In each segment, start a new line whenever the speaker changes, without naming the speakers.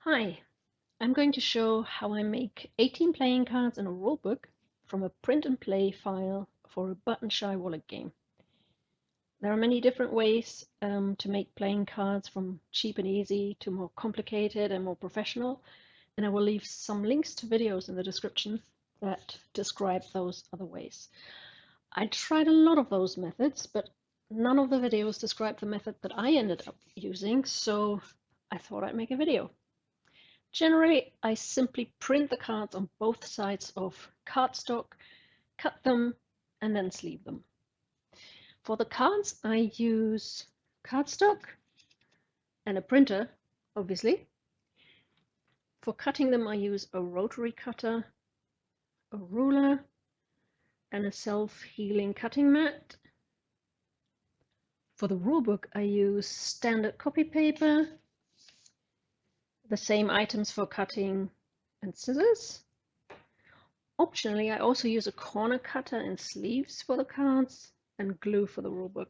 Hi, I'm going to show how I make 18 playing cards in a rulebook from a print and play file for a button shy wallet game. There are many different ways to make playing cards, from cheap and easy to more complicated and more professional, and I will leave some links to videos in the description that describe those other ways. I tried a lot of those methods, but none of the videos describe the method that I ended up using, so I thought I'd make a video. Generally, I simply print the cards on both sides of cardstock, cut them, and then sleeve them. For the cards, I use cardstock and a printer, obviously. For cutting them, I use a rotary cutter, a ruler, and a self-healing cutting mat. For the rulebook, I use standard copy paper, the same items for cutting, and scissors. Optionally, I also use a corner cutter and sleeves for the cards and glue for the rulebook.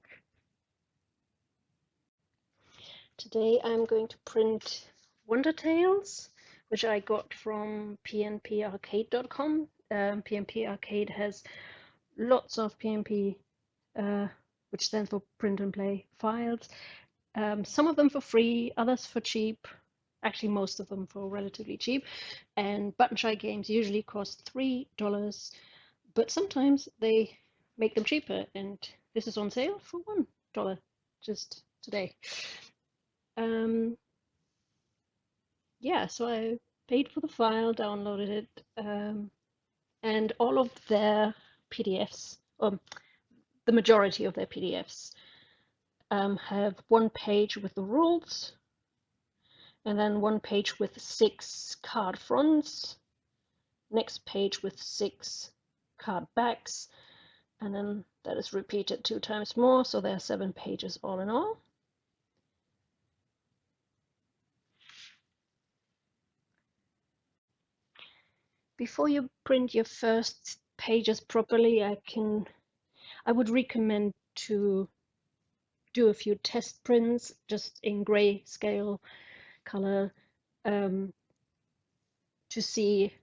Today I'm going to print Wonder Tales, which I got from print&play.com. P&P Arcade has lots of PNP, which stands for print and play files. Some of them for free, others for cheap. Actually, most of them for relatively cheap. And button shy games usually cost $3, but sometimes they make them cheaper, and this is on sale for $1 just today. Yeah, so I paid for the file, downloaded it, and all of their PDFs, the majority of their PDFs, have one page with the rules, and then one page with 6 card fronts, next page with 6 card backs, and then that is repeated 2 times more, so there are 7 pages all in all. Before you print your first pages properly, I would recommend to do a few test prints just in grayscale color, to see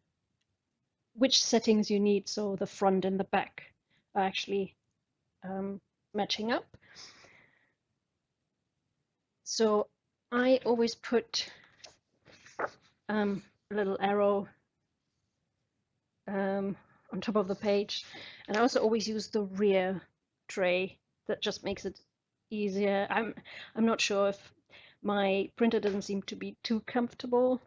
which settings you need so the front and the back are actually matching up. So I always put a little arrow on top of the page, and I also always use the rear tray. That just makes it easier. I'm not sure if my printer doesn't seem to be too comfortable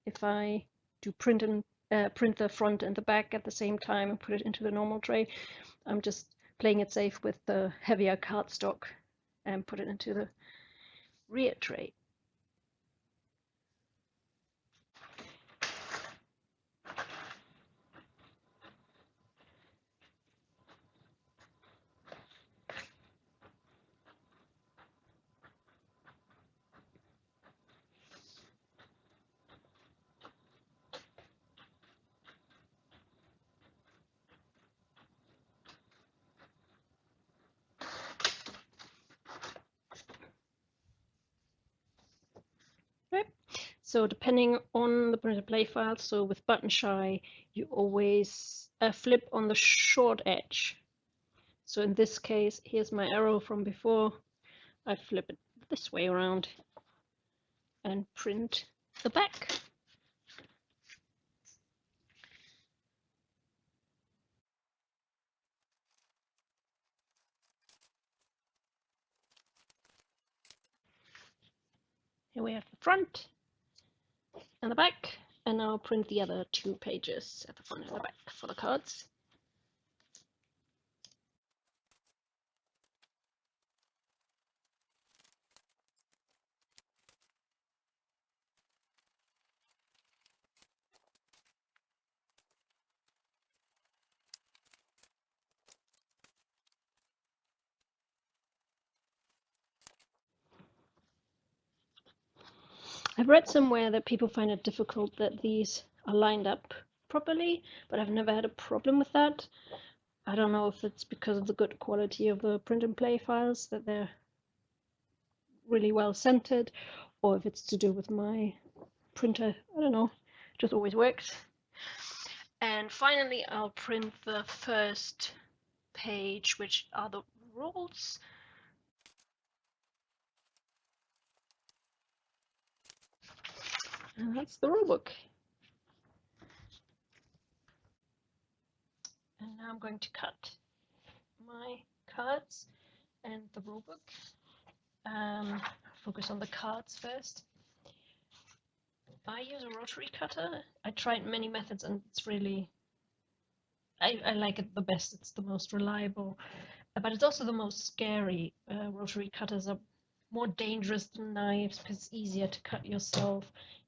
if I do print the front and the back at the same time and put it into the normal tray. I'm just playing it safe with the heavier cardstock and put it into the rear tray. Right. So depending on the print and play file, so with button shy, you always flip on the short edge. So in this case, here's my arrow from before. I flip it this way around and print the back. Here we have the front and the back, and now I'll print the other 2 pages at the front and the back for the cards. I've read somewhere that people find it difficult that these are lined up properly, but I've never had a problem with that. I don't know if it's because of the good quality of the print and play files, that they're really well centered, or if it's to do with my printer, I don't know, just always works. And finally, I'll print the first page, which are the rules. And that's the rulebook. And now I'm going to cut my cards and the rulebook. Focus on the cards first. I use a rotary cutter. I tried many methods and it's really, I like it the best. It's the most reliable, but it's also the most scary. Rotary cutters are more dangerous than knives because it's easier to cut yourself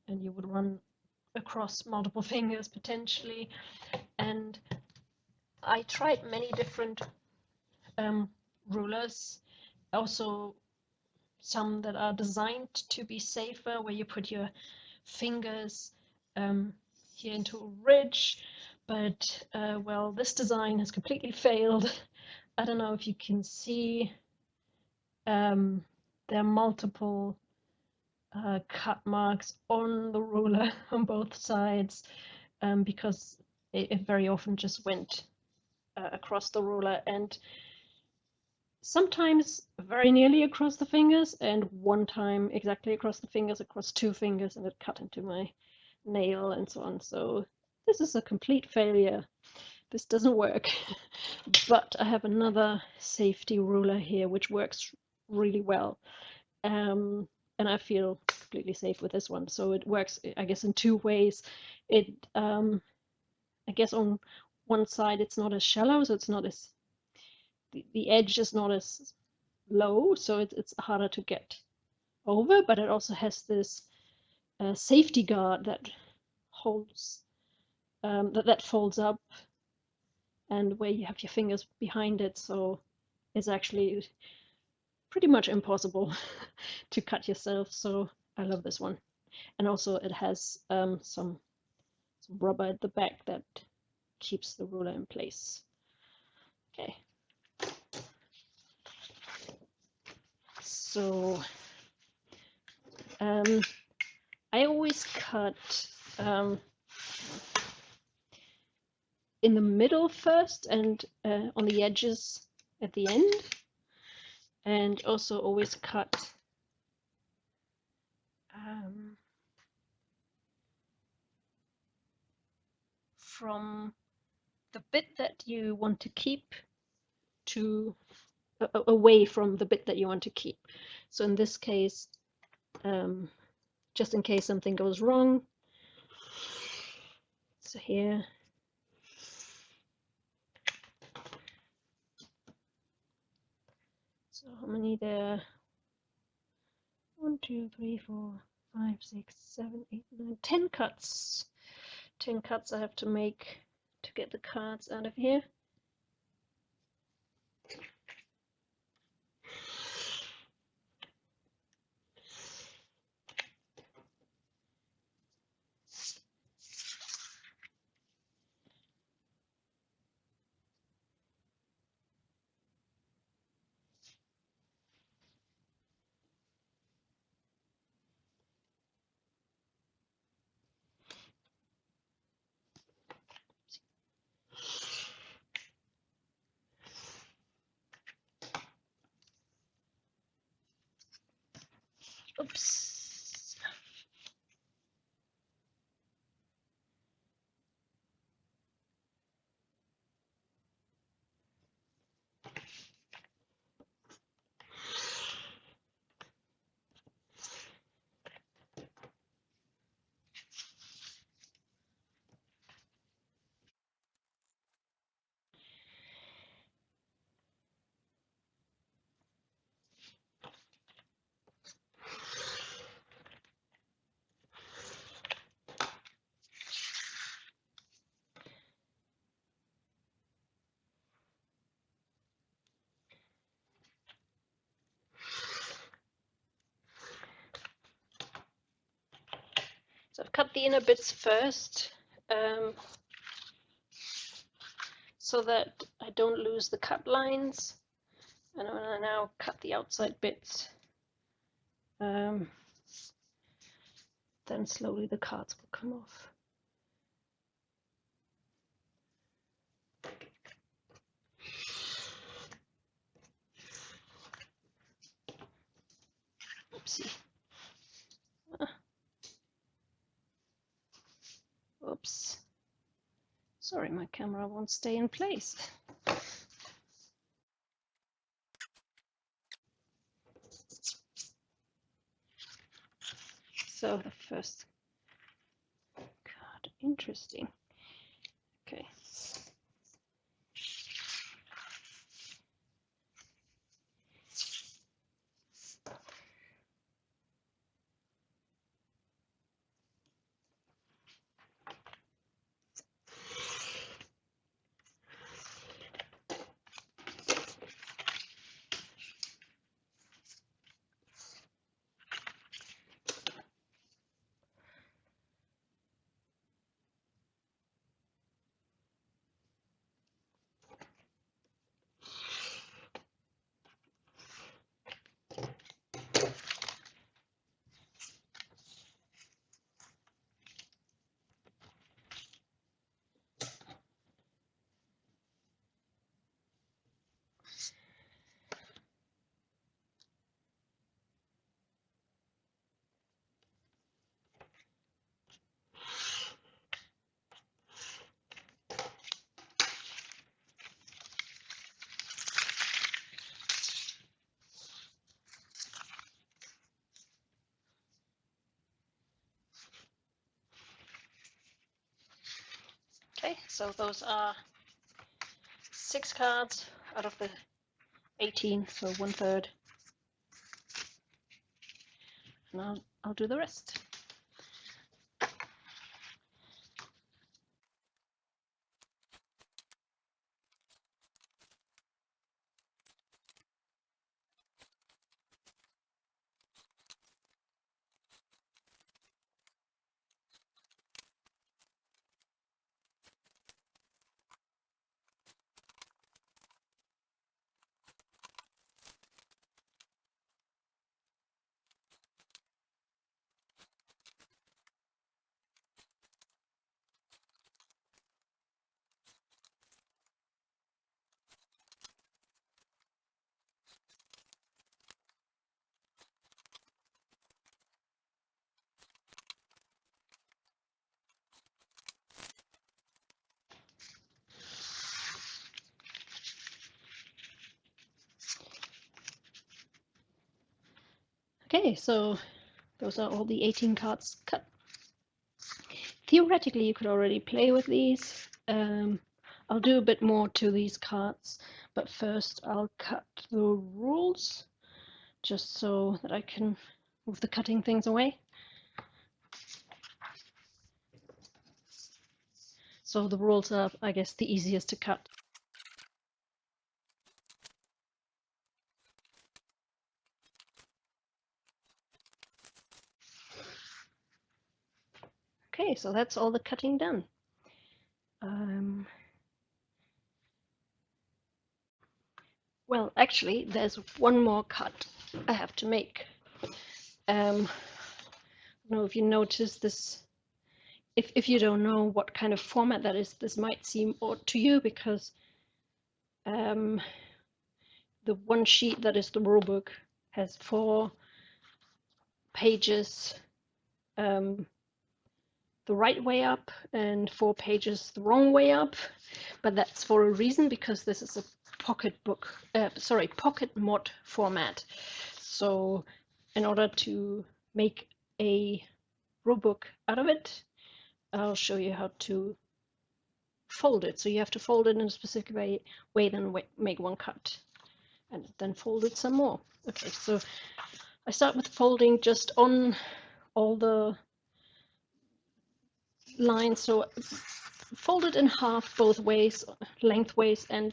and you would run across multiple fingers potentially. And I tried many different rulers, also some that are designed to be safer, where you put your fingers here into a ridge, but well, this design has completely failed. I don't know if you can see, there are multiple cut marks on the ruler on both sides, because it very often just went across the ruler, and sometimes very nearly across the fingers, and one time exactly across the fingers, across two fingers, and it cut into my nail and so on. So this is a complete failure. This doesn't work. But I have another safety ruler here which works really well, and I feel completely safe with this one. So it works, I guess, in two ways. It I guess on one side it's not as shallow, so it's not as, the edge is not as low, so it's harder to get over, but it also has this safety guard that holds, that folds up, and where you have your fingers behind it, so it's actually pretty much impossible to cut yourself. So I love this one. And also it has some rubber at the back that keeps the ruler in place. Okay. So I always cut in the middle first, and on the edges at the end, and also always cut from the bit that you want to keep to away from the bit that you want to keep. So in this case, just in case something goes wrong, so here, so how many there? 1, 2, 3, 4, 5, 6, 7, 8, 9, 10 cuts. 10 cuts I have to make to get the cards out of here. Oops. So I've cut the inner bits first, so that I don't lose the cut lines. And I'm going to now cut the outside bits. then slowly the cards will come off. Oopsie. Oops. Sorry, my camera won't stay in place. So the first card, interesting. Okay. Okay, so those are 6 cards out of the 18, so 1/3. And I'll do the rest. Okay, so those are all the 18 cards cut. Theoretically, you could already play with these. I'll do a bit more to these cards, but first I'll cut the rules, just so that I can move the cutting things away. So the rules are, I guess, the easiest to cut. Okay, so that's all the cutting done. Well, actually, there's one more cut I have to make. I don't know if you noticed this. If you don't know what kind of format that is, this might seem odd to you because the one sheet that is the rulebook has 4 pages the right way up and 4 pages the wrong way up, but that's for a reason, because this is a pocket mod format. So in order to make a rulebook out of it, I'll show you how to fold it. So you have to fold it in a specific way then make one cut and then fold it some more. Okay, so I start with folding just on all the lines, so fold it in half both ways, lengthways and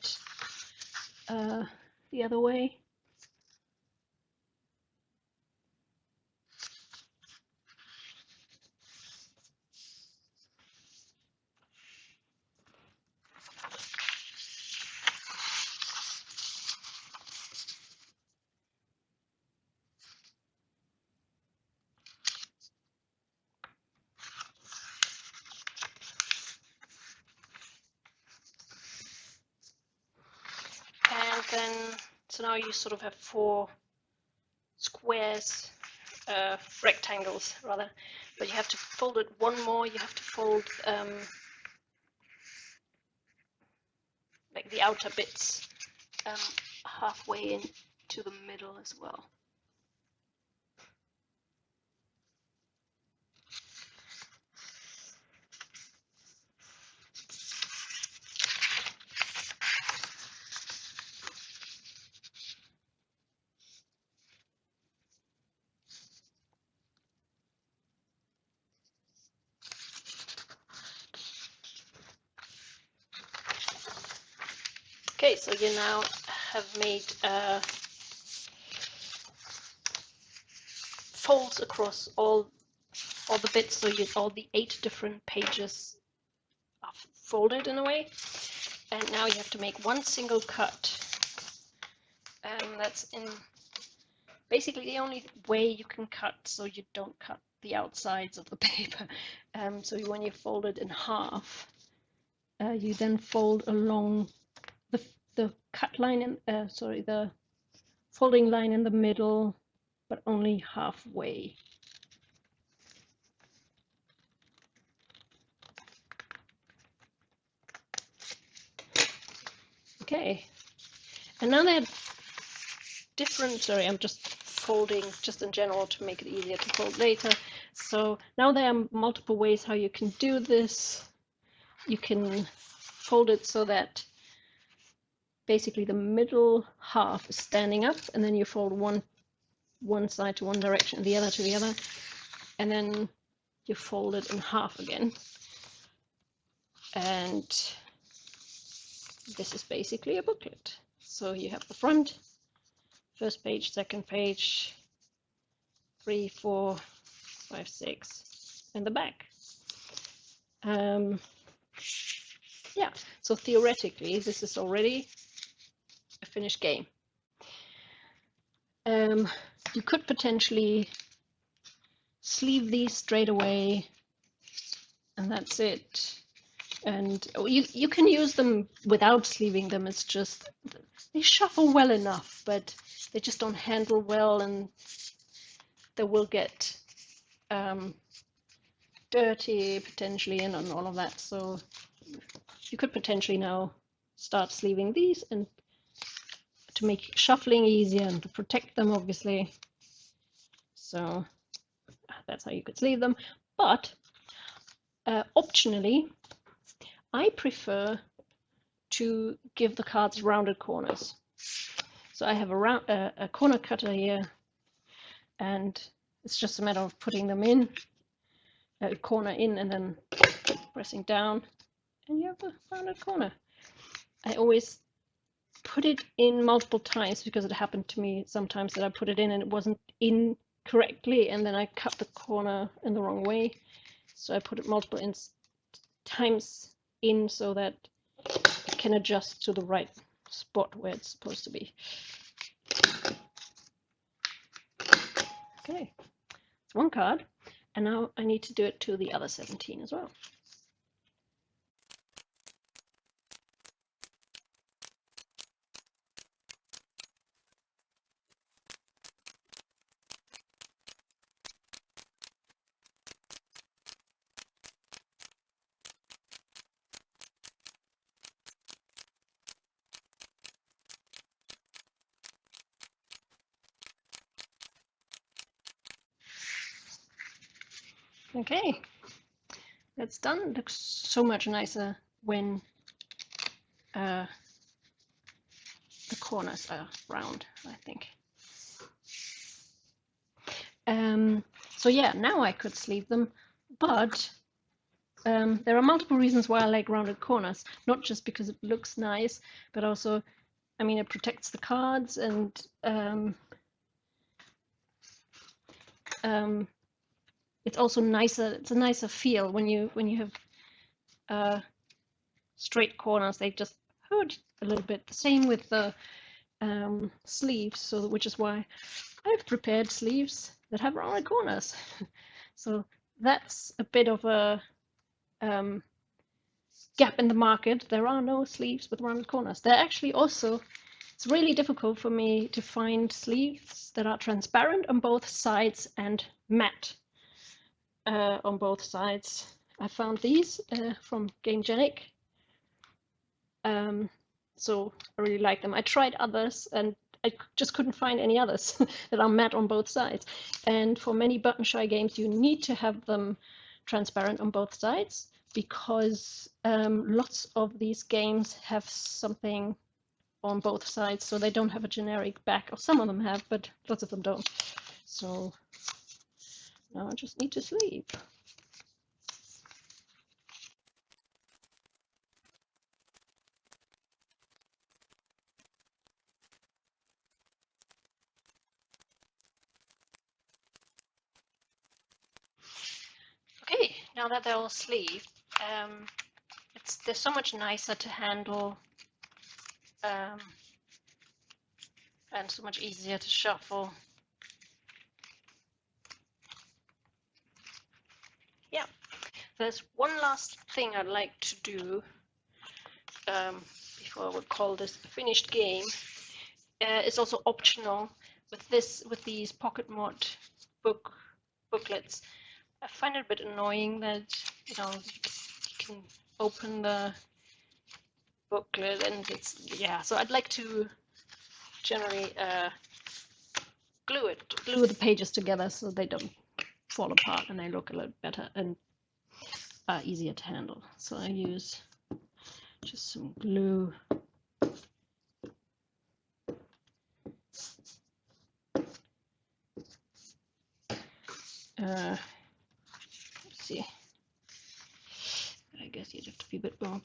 the other way. now you sort of have 4 squares, rectangles rather, but you have to fold it one more. You have to fold like the outer bits halfway into the middle as well. Okay, so you now have made folds across all the bits, so all the 8 different pages are folded in a way. And now you have to make one single cut. That's in basically the only way you can cut, so you don't cut the outsides of the paper. So when you fold it in half, you then fold along the cut line in the folding line in the middle, but only halfway. Okay, and now they're different. Sorry, I'm just folding just in general to make it easier to fold later. So now there are multiple ways how you can do this. You can fold it so that basically the middle half is standing up, and then you fold one side to one direction and the other to the other, and then you fold it in half again. And this is basically a booklet. So you have the front, first page, second page, 3, 4, 5, 6, and the back. Yeah, so theoretically this is already a finished game. You could potentially sleeve these straight away, and that's it. And you can use them without sleeving them. It's just they shuffle well enough, but they just don't handle well, and they will get dirty potentially and all of that. So you could potentially now start sleeving these, and to make shuffling easier and to protect them, obviously. So that's how you could sleeve them. But optionally, I prefer to give the cards rounded corners. So I have a corner cutter here, and it's just a matter of putting them in, a corner in, and then pressing down, and you have a rounded corner. I always put it in multiple times because it happened to me sometimes that I put it in and it wasn't in correctly, and then I cut the corner in the wrong way. So I put it multiple times in so that it can adjust to the right spot where it's supposed to be. Okay, it's one card, and now I need to do it to the other 17 as well. Okay, that's done. It looks so much nicer when the corners are round, I think. So yeah, now I could sleeve them, but there are multiple reasons why I like rounded corners. Not just because it looks nice, but also, I mean, it protects the cards, and it's also nicer. It's a nicer feel when you have straight corners. They just hurt a little bit. The same with the sleeves. So which is why I've prepared sleeves that have rounded corners. So that's a bit of a gap in the market. There are no sleeves with rounded corners. There are actually also It's really difficult for me to find sleeves that are transparent on both sides and matte on both sides. I found these from Gamegenic, so I really like them. I tried others and I just couldn't find any others that are matte on both sides. And for many button shy games, you need to have them transparent on both sides because lots of these games have something on both sides, so they don't have a generic back, or some of them have, but lots of them don't. So now I just need to sleeve. Okay, now that they're all sleeved, they're so much nicer to handle and so much easier to shuffle. Yeah, there's one last thing I'd like to do before I would call this a finished game. It's also optional with these pocket mod booklets. I find it a bit annoying that you can open the booklet and so I'd like to generally glue the pages together so they don't fall apart and they look a little better and are easier to handle. So I use just some glue. Let's see. I guess you'd have to be a bit more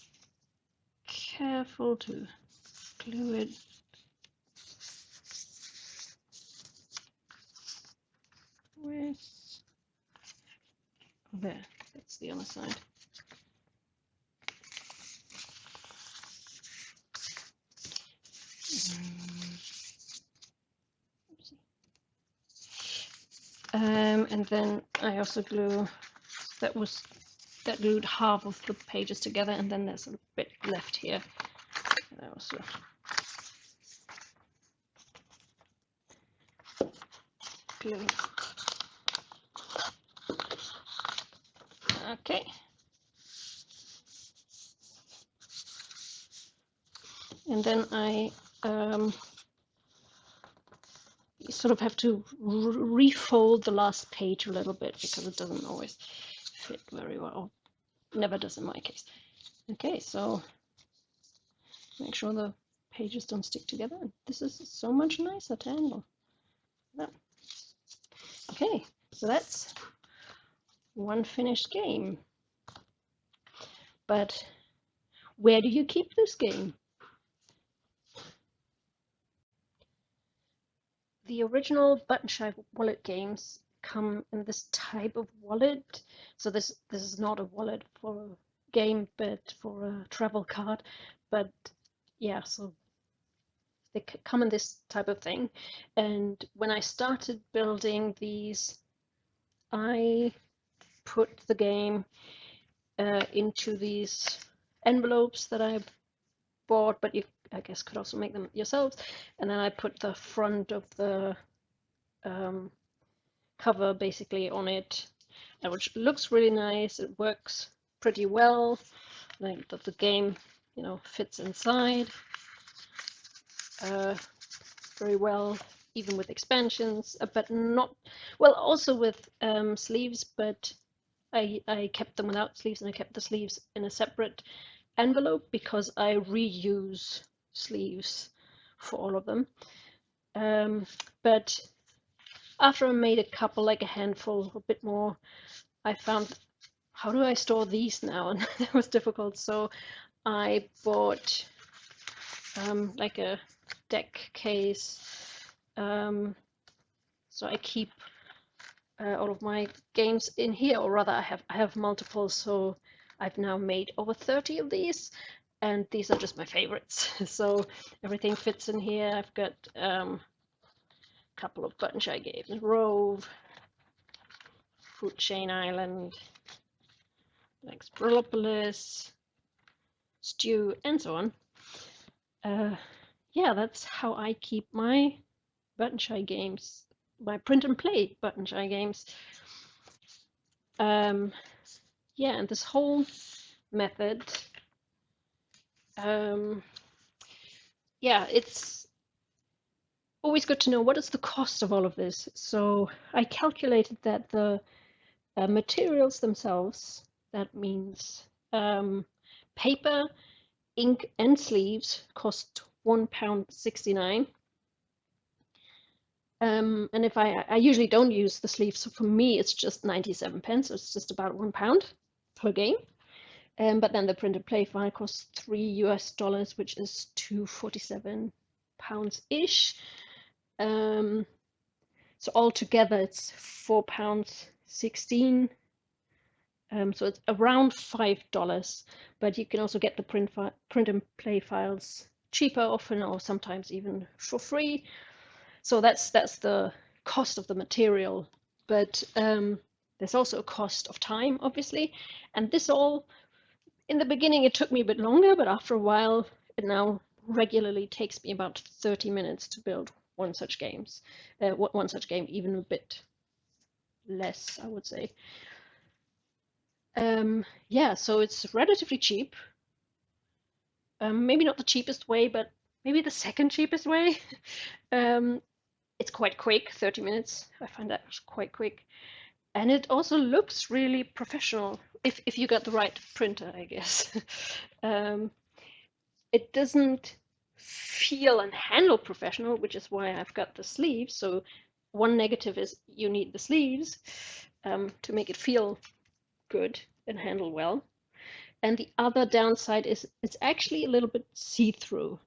careful to glue it. With there, that's the other side. And then I also glued half of the pages together, and then there's a bit left here. And I also glue. Okay. And then I sort of have to refold the last page a little bit because it doesn't always fit very well. Never does in my case. Okay, so make sure the pages don't stick together. This is so much nicer to handle. Okay, so that's one finished game. But where do you keep this game? The original button shy wallet games come in this type of wallet. So this is not a wallet for a game, but for a travel card. But yeah, so they come in this type of thing. And when I started building these, I put the game into these envelopes that I bought, but you, I guess, could also make them yourselves. And then I put the front of the cover basically on it, which looks really nice. It works pretty well. Like the game, fits inside very well, even with expansions, but not well. Also with sleeves, but I kept them without sleeves, and I kept the sleeves in a separate envelope because I reuse sleeves for all of them. But after I made a couple, like a handful, a bit more, I found, how do I store these now? And that was difficult. So I bought like a deck case. So I keep all of my games in here, or rather I have multiple. So I've now made over 30 of these, and these are just my favorites. So everything fits in here. I've got a couple of button shy games, Rove, Food Chain Island, Explopolis, Stew, and so on. yeah, that's how I keep my button shy games, my print and play button shy games. Um, yeah, and this whole method, um, yeah, it's always good to know what is the cost of all of this. So I calculated that the materials themselves, that means paper, ink, and sleeves, cost £1.69. And if I usually don't use the sleeves, so for me it's just 97 pence, so it's just about £1 per game. But then the print and play file costs $3, which is 247 pounds ish. So altogether it's £4.16. So it's around $5, but you can also get the print and play files cheaper often, or sometimes even for free. So that's the cost of the material, but there's also a cost of time, obviously. And this all, in the beginning, it took me a bit longer, but after a while, it now regularly takes me about 30 minutes to build one such game, even a bit less, I would say. Yeah, so it's relatively cheap. Maybe not the cheapest way, but maybe the second cheapest way. It's quite quick, 30 minutes. I find that quite quick. And it also looks really professional if you got the right printer, I guess. It doesn't feel and handle professional, which is why I've got the sleeves. So one negative is you need the sleeves to make it feel good and handle well. And the other downside is it's actually a little bit see-through.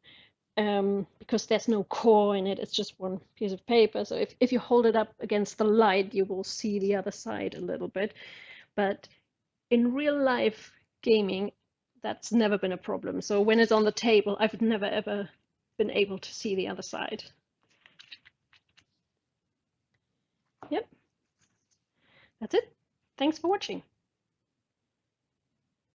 Because there's no core in it, it's just one piece of paper. So if you hold it up against the light, you will see the other side a little bit. But in real life gaming, that's never been a problem. So when it's on the table, I've never ever been able to see the other side. Yep, that's it. Thanks for watching.